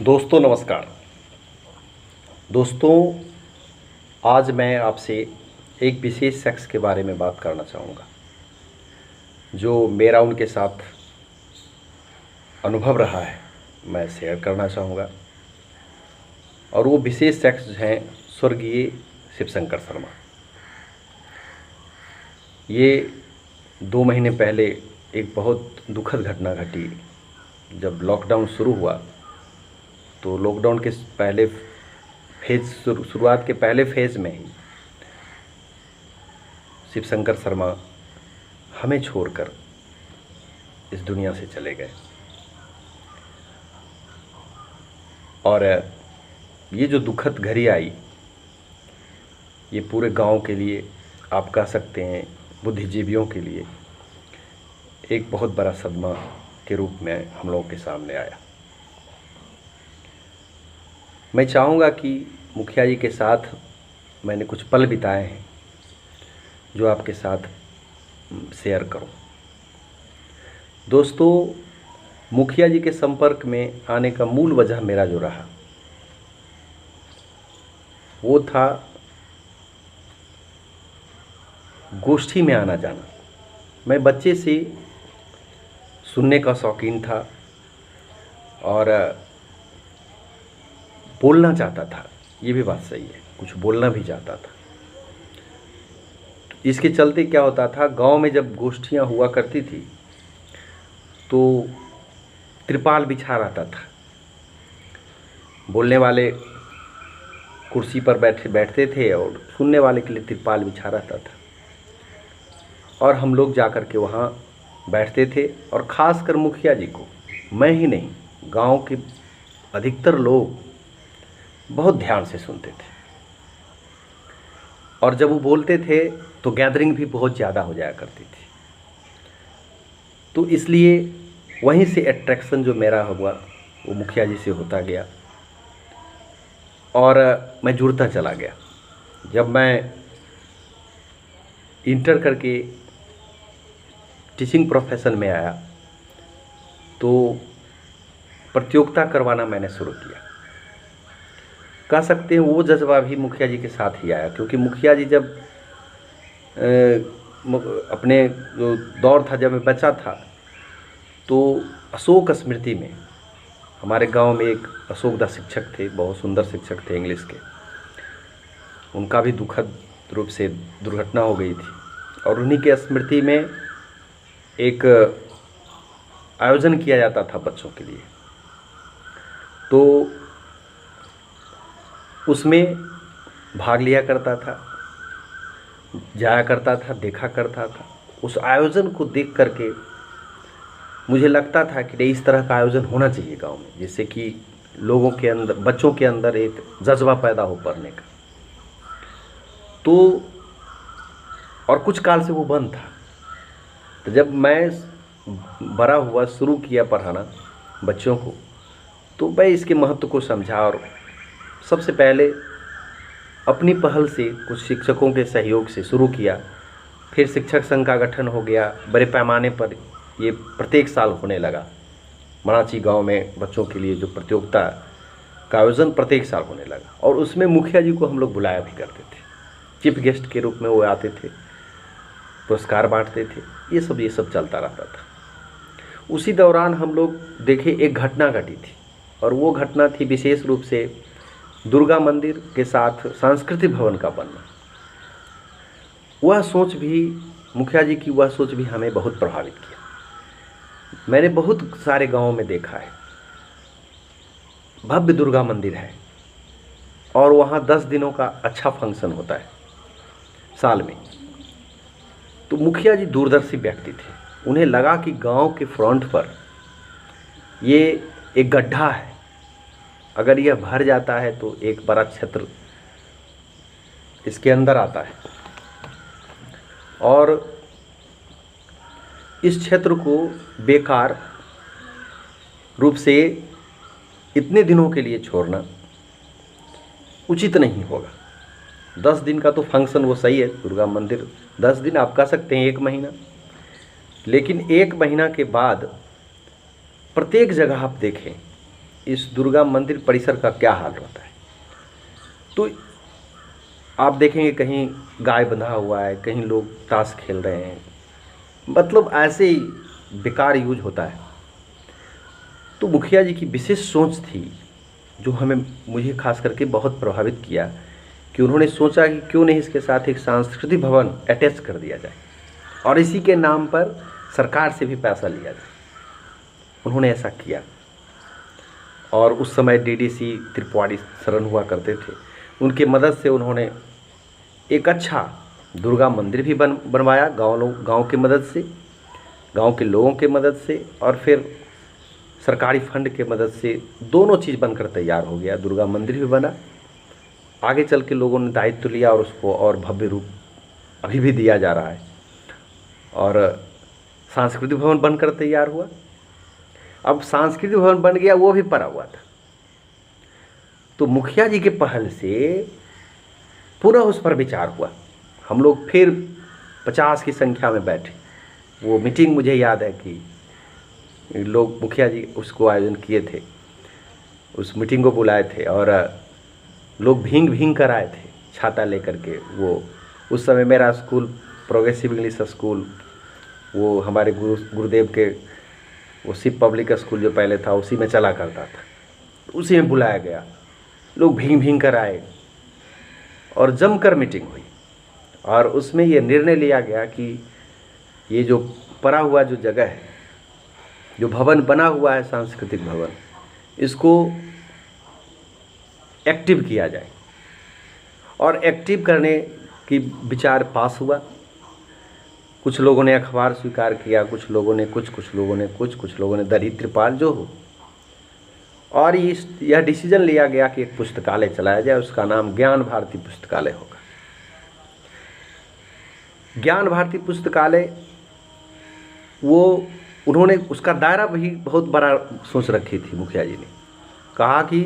दोस्तों नमस्कार। दोस्तों, आज मैं आपसे एक विशेष शख्स के बारे में बात करना चाहूँगा जो मेरा उनके साथ अनुभव रहा है, मैं शेयर करना चाहूँगा। और वो विशेष शख्स हैं स्वर्गीय शिवशंकर शर्मा। ये 2 महीने पहले एक बहुत दुखद घटना घटी। जब लॉकडाउन शुरू हुआ तो लॉकडाउन के पहले शुरुआत के पहले फेज़ में ही शिवशंकर शर्मा हमें छोड़कर इस दुनिया से चले गए। और ये जो दुखद घड़ी आई, ये पूरे गांव के लिए, आप कह सकते हैं बुद्धिजीवियों के लिए, एक बहुत बड़ा सदमा के रूप में हम लोगों के सामने आया। मैं चाहूँगा कि मुखिया जी के साथ मैंने कुछ पल बिताए हैं जो आपके साथ शेयर करूं। दोस्तों, मुखिया जी के संपर्क में आने का मूल वजह मेरा जो रहा वो था गोष्ठी में आना जाना। मैं बच्चे से सुनने का शौकीन था और बोलना चाहता था। ये भी बात सही है, कुछ बोलना भी चाहता था। तो इसके चलते क्या होता था, गांव में जब गोष्ठियां हुआ करती थी तो त्रिपाल बिछा रहता था। बोलने वाले कुर्सी पर बैठते थे और सुनने वाले के लिए त्रिपाल बिछा रहता था। और हम लोग जाकर के वहाँ बैठते थे और ख़ासकर मुखिया जी को, मैं ही नहीं, गांव के अधिकतर लोग बहुत ध्यान से सुनते थे। और जब वो बोलते थे तो गैदरिंग भी बहुत ज़्यादा हो जाया करती थी। तो इसलिए वहीं से अट्रैक्शन जो मेरा हुआ वो मुखिया जी से होता गया और मैं जुड़ता चला गया। जब मैं इंटर करके टीचिंग प्रोफेशन में आया तो प्रतियोगिता करवाना मैंने शुरू किया। कह सकते हैं वो जज्बा भी मुखिया जी के साथ ही आया, क्योंकि मुखिया जी जब अपने जो दौर था, जब मैं बच्चा था, तो अशोक स्मृति में हमारे गांव में एक अशोक दा शिक्षक थे, बहुत सुंदर शिक्षक थे इंग्लिश के। उनका भी दुखद रूप से दुर्घटना हो गई थी और उन्हीं के स्मृति में एक आयोजन किया जाता था बच्चों के लिए। तो उसमें भाग लिया करता था, जाया करता था, देखा करता था। उस आयोजन को देख करके मुझे लगता था कि नहीं, इस तरह का आयोजन होना चाहिए गांव में, जिससे कि लोगों के अंदर, बच्चों के अंदर एक जज्बा पैदा हो पढ़ने का। तो और कुछ काल से वो बंद था। तो जब मैं बड़ा हुआ, शुरू किया पढ़ाना बच्चों को, तो मैं इसके महत्व को समझा और सबसे पहले अपनी पहल से कुछ शिक्षकों के सहयोग से शुरू किया। फिर शिक्षक संघ का गठन हो गया। बड़े पैमाने पर ये प्रत्येक साल होने लगा। मराची गांव में बच्चों के लिए जो प्रतियोगिता का आयोजन प्रत्येक साल होने लगा और उसमें मुखिया जी को हम लोग बुलाया भी करते थे। चीफ गेस्ट के रूप में वो आते थे, पुरस्कार बांटते थे। ये सब चलता रहता था। उसी दौरान हम लोग देखे एक घटना घटी थी और वो घटना थी विशेष रूप से दुर्गा मंदिर के साथ सांस्कृतिक भवन का बनना। वह सोच भी, मुखिया जी की वह सोच भी हमें बहुत प्रभावित किया। मैंने बहुत सारे गांवों में देखा है, भव्य दुर्गा मंदिर है और वहाँ 10 दिनों का अच्छा फंक्शन होता है साल में। तो मुखिया जी दूरदर्शी व्यक्ति थे। उन्हें लगा कि गांव के फ्रंट पर ये एक गड्ढा है, अगर यह भर जाता है तो एक बड़ा क्षेत्र इसके अंदर आता है और इस क्षेत्र को बेकार रूप से इतने दिनों के लिए छोड़ना उचित नहीं होगा। 10 दिन का तो फंक्शन वो सही है, दुर्गा मंदिर 10 दिन आप कह सकते हैं, 1 महीना, लेकिन 1 महीना के बाद प्रत्येक जगह आप देखें इस दुर्गा मंदिर परिसर का क्या हाल होता है। तो आप देखेंगे कहीं गाय बंधा हुआ है, कहीं लोग ताश खेल रहे हैं, मतलब ऐसे ही बेकार यूज होता है। तो मुखिया जी की विशेष सोच थी जो मुझे खास करके बहुत प्रभावित किया कि उन्होंने सोचा कि क्यों नहीं इसके साथ एक सांस्कृतिक भवन अटैच कर दिया जाए और इसी के नाम पर सरकार से भी पैसा लिया जाए। उन्होंने ऐसा किया और उस समय डीडीसी त्रिपुरारी शरण हुआ करते थे, उनके मदद से उन्होंने एक अच्छा दुर्गा मंदिर भी बनवाया गांव की मदद से, गांव के लोगों के मदद से, और फिर सरकारी फंड के मदद से दोनों चीज़ बनकर तैयार हो गया। दुर्गा मंदिर भी बना, आगे चल के लोगों ने दायित्व लिया और उसको और भव्य रूप अभी भी दिया जा रहा है, और सांस्कृतिक भवन बनकर तैयार हुआ। अब सांस्कृतिक भवन बन गया, वो भी पड़ा हुआ था। तो मुखिया जी के पहल से पूरा उस पर विचार हुआ। हम लोग फिर 50 की संख्या में बैठे। वो मीटिंग मुझे याद है कि लोग मुखिया जी उसको आयोजन किए थे, उस मीटिंग को बुलाए थे और लोग भींग कर आए थे छाता लेकर के। वो उस समय मेरा स्कूल प्रोग्रेसिव इंग्लिश स्कूल, वो हमारे गुरुदेव के वो शिव पब्लिक स्कूल जो पहले था उसी में चला करता था, उसी में बुलाया गया। लोग भींग कर आए और जमकर मीटिंग हुई और उसमें ये निर्णय लिया गया कि ये जो पड़ा हुआ जो जगह है, जो भवन बना हुआ है सांस्कृतिक भवन, इसको एक्टिव किया जाए। और एक्टिव करने की विचार पास हुआ। कुछ लोगों ने अखबार स्वीकार किया, कुछ लोगों ने दरी त्रिपाल जो हो, और यह डिसीजन लिया गया कि एक पुस्तकालय चलाया जाए, उसका नाम ज्ञान भारती पुस्तकालय होगा। ज्ञान भारती पुस्तकालय वो उन्होंने उसका दायरा भी बहुत बड़ा सोच रखी थी। मुखिया जी ने कहा कि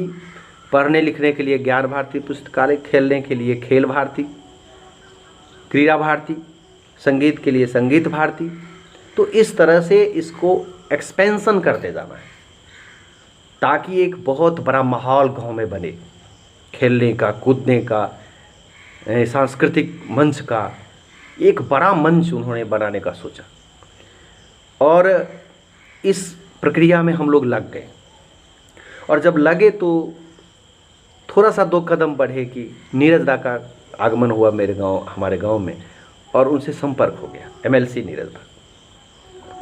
पढ़ने लिखने के लिए ज्ञान भारती पुस्तकालय, खेलने के लिए खेल भारती, क्रीड़ा भारती, संगीत के लिए संगीत भारती। तो इस तरह से इसको एक्सपेंशन करते जाना है ताकि एक बहुत बड़ा माहौल गांव में बने, खेलने का, कूदने का, सांस्कृतिक मंच का एक बड़ा मंच उन्होंने बनाने का सोचा। और इस प्रक्रिया में हम लोग लग गए, और जब लगे तो थोड़ा सा 2 कदम बढ़े कि नीरज दा का आगमन हुआ हमारे गांव में, और उनसे संपर्क हो गया MLC नीरज दा।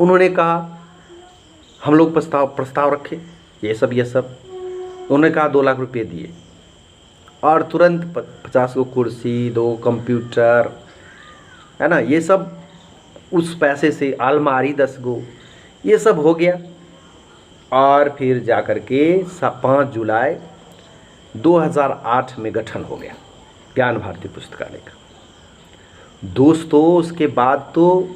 उन्होंने कहा, हम लोग प्रस्ताव रखे ये सब। उन्होंने कहा 2 लाख रुपये दिए और तुरंत 50 गो कुर्सी, 2 कंप्यूटर, है ना, ये सब उस पैसे से, अलमारी 10 गो, ये सब हो गया। और फिर जाकर के 5 जुलाई 2008 में गठन हो गया ज्ञान भारती पुस्तकालय का। दोस्तों, उसके बाद तो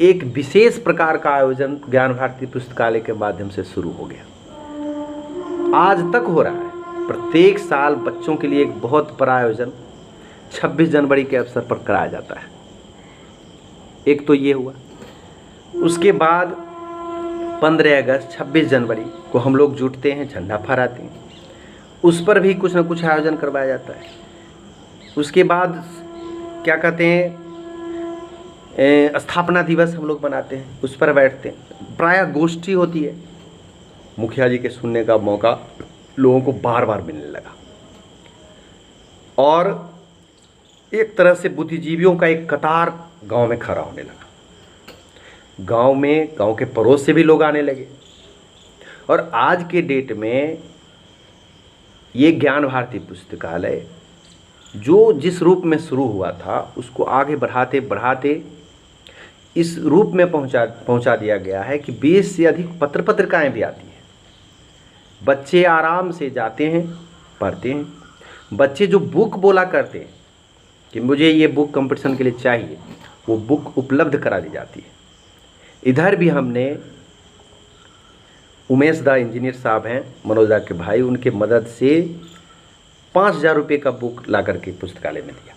एक विशेष प्रकार का आयोजन ज्ञान भारती पुस्तकालय के माध्यम से शुरू हो गया, आज तक हो रहा है। प्रत्येक साल बच्चों के लिए एक बहुत बड़ा आयोजन 26 जनवरी के अवसर पर कराया जाता है। एक तो ये हुआ, उसके बाद 15 अगस्त 26 जनवरी को हम लोग जुटते हैं, झंडा फहराते हैं, उस पर भी कुछ ना कुछ आयोजन करवाया जाता है। उसके बाद क्या कहते हैं, स्थापना दिवस हम लोग बनाते हैं, उस पर बैठते हैं, प्रायः गोष्ठी होती है। मुखिया जी के सुनने का मौका लोगों को बार बार मिलने लगा और एक तरह से बुद्धिजीवियों का एक कतार गांव में खड़ा होने लगा। गांव के पड़ोस से भी लोग आने लगे और आज के डेट में ये ज्ञान भारती पुस्तकालय जो जिस रूप में शुरू हुआ था उसको आगे बढ़ाते बढ़ाते इस रूप में पहुंचा दिया गया है कि 20 से अधिक पत्रिकाएं भी आती हैं। बच्चे आराम से जाते हैं, पढ़ते हैं। बच्चे जो बुक बोला करते हैं कि मुझे ये बुक कंपटीशन के लिए चाहिए, वो बुक उपलब्ध करा दी जाती है। इधर भी हमने उमेश दा इंजीनियर साहब हैं, मनोज दा के भाई, उनके मदद से 5,000 रुपये का बुक ला करके पुस्तकालय में दिया।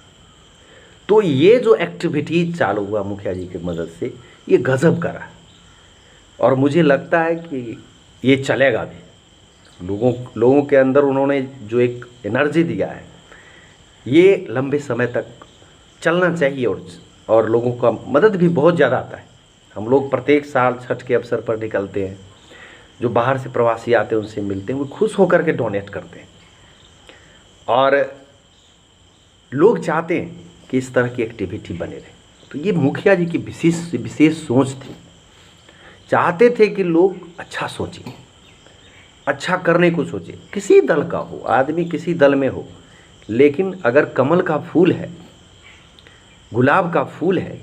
तो ये जो एक्टिविटीज चालू हुआ मुखिया जी की मदद से, ये गजब का रहा और मुझे लगता है कि ये चलेगा भी। लोगों के अंदर उन्होंने जो एक एनर्जी दिया है, ये लंबे समय तक चलना चाहिए। और लोगों का मदद भी बहुत ज़्यादा आता है। हम लोग प्रत्येक साल छठ के अवसर पर निकलते हैं, जो बाहर से प्रवासी आते हैं उनसे मिलते हैं, वो खुश होकर के डोनेट करते हैं। और लोग चाहते हैं कि इस तरह की एक्टिविटी बने रहे। तो ये मुखिया जी की विशेष सोच थी। चाहते थे कि लोग अच्छा सोचें, अच्छा करने को सोचें। किसी दल का हो, आदमी किसी दल में हो, लेकिन अगर कमल का फूल है, गुलाब का फूल है,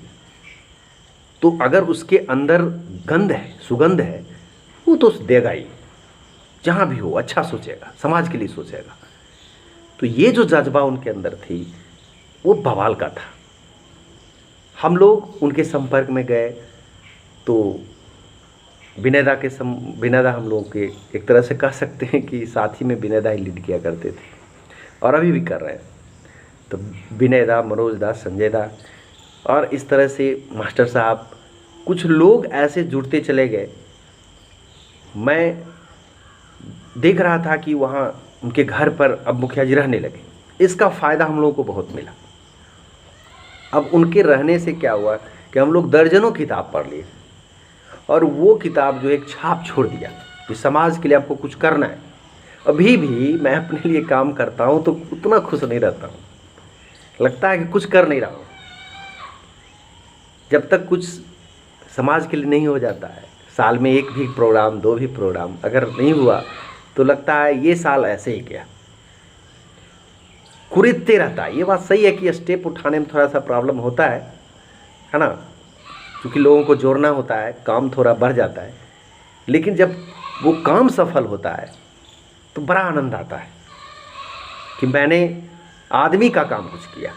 तो अगर उसके अंदर गंध है, सुगंध है, वो तो देगा ही। जहाँ भी हो अच्छा सोचेगा, समाज के लिए सोचेगा। तो ये जो जज्बा उनके अंदर थी वो बवाल का था। हम लोग उनके संपर्क में गए तो विनयदा हम लोगों के एक तरह से कह सकते हैं कि साथी में विनयदा ही लीड किया करते थे, और अभी भी कर रहे हैं। तो विनयदा, मनोज दा, संजय दा, और इस तरह से मास्टर साहब, कुछ लोग ऐसे जुड़ते चले गए। मैं देख रहा था कि वहाँ उनके घर पर अब मुखिया जी रहने लगे। इसका फ़ायदा हम लोगों को बहुत मिला। अब उनके रहने से क्या हुआ कि हम लोग दर्जनों किताब पढ़ लिए, और वो किताब जो एक छाप छोड़ दिया कि समाज के लिए आपको कुछ करना है। अभी भी मैं अपने लिए काम करता हूँ तो उतना खुश नहीं रहता हूँ, लगता है कि कुछ कर नहीं रहा हूँ। जब तक कुछ समाज के लिए नहीं हो जाता है, साल में एक भी प्रोग्राम, दो भी प्रोग्राम अगर नहीं हुआ, तो लगता है ये साल ऐसे ही गया, कुरीदते रहता है। ये बात सही है कि स्टेप उठाने में थोड़ा सा प्रॉब्लम होता है ना, क्योंकि लोगों को जोड़ना होता है, काम थोड़ा बढ़ जाता है। लेकिन जब वो काम सफल होता है तो बड़ा आनंद आता है कि मैंने आदमी का काम कुछ किया।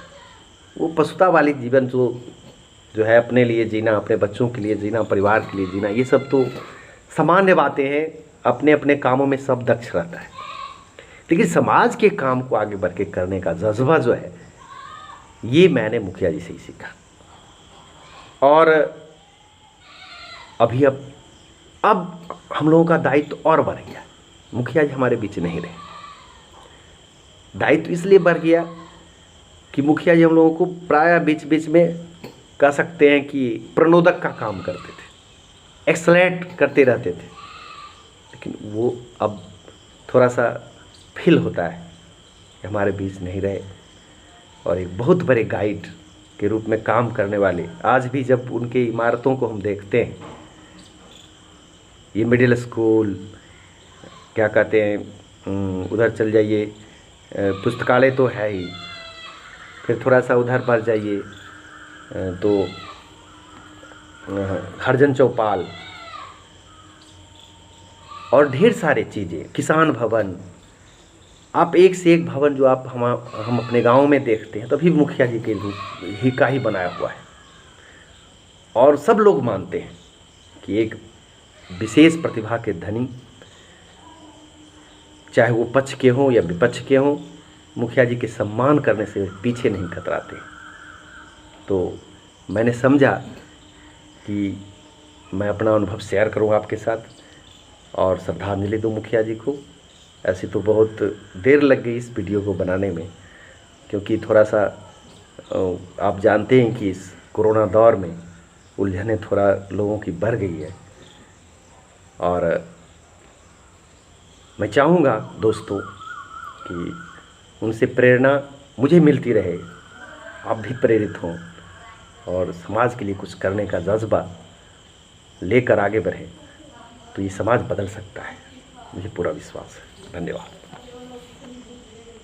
वो पशुता वाली जीवन जो है, अपने लिए जीना, अपने बच्चों के लिए जीना, परिवार के लिए जीना, ये सब तो सामान्य बातें हैं। अपने अपने कामों में सब दक्ष रहता है, लेकिन समाज के काम को आगे बढ़ के करने का जज्बा जो है, ये मैंने मुखिया जी से ही सीखा। और अभी अब हम लोगों का दायित्व और बढ़ गया। मुखिया जी हमारे बीच नहीं रहे। दायित्व इसलिए बढ़ गया कि मुखिया जी हम लोगों को प्रायः बीच बीच में कह सकते हैं कि प्रणोदक का काम करते थे, एक्सलेट करते रहते थे। लेकिन वो अब थोड़ा सा फील होता है कि हमारे बीच नहीं रहे, और एक बहुत बड़े गाइड के रूप में काम करने वाले। आज भी जब उनके इमारतों को हम देखते हैं, ये मिडिल स्कूल, क्या कहते हैं, उधर चल जाइए, पुस्तकालय तो है ही, फिर थोड़ा सा उधर बढ़ जाइए तो हरजन चौपाल, और ढेर सारे चीज़ें, किसान भवन, आप एक से एक भवन जो आप हम अपने गांव में देखते हैं, तभी मुखिया जी के रूप ही का ही बनाया हुआ है। और सब लोग मानते हैं कि एक विशेष प्रतिभा के धनी, चाहे वो पक्ष के हों या विपक्ष के हों, मुखिया जी के सम्मान करने से पीछे नहीं कतराते। तो मैंने समझा कि मैं अपना अनुभव शेयर करूँ आपके साथ और श्रद्धांजलि दूँ मुखिया जी को। ऐसी तो बहुत देर लग गई इस वीडियो को बनाने में, क्योंकि थोड़ा सा आप जानते हैं कि इस कोरोना दौर में उलझने थोड़ा लोगों की बढ़ गई है। और मैं चाहूँगा दोस्तों कि उनसे प्रेरणा मुझे मिलती रहे, आप भी प्रेरित हों और समाज के लिए कुछ करने का जज्बा लेकर आगे बढ़ें, तो ये समाज बदल सकता है, मुझे पूरा विश्वास है। धन्यवाद।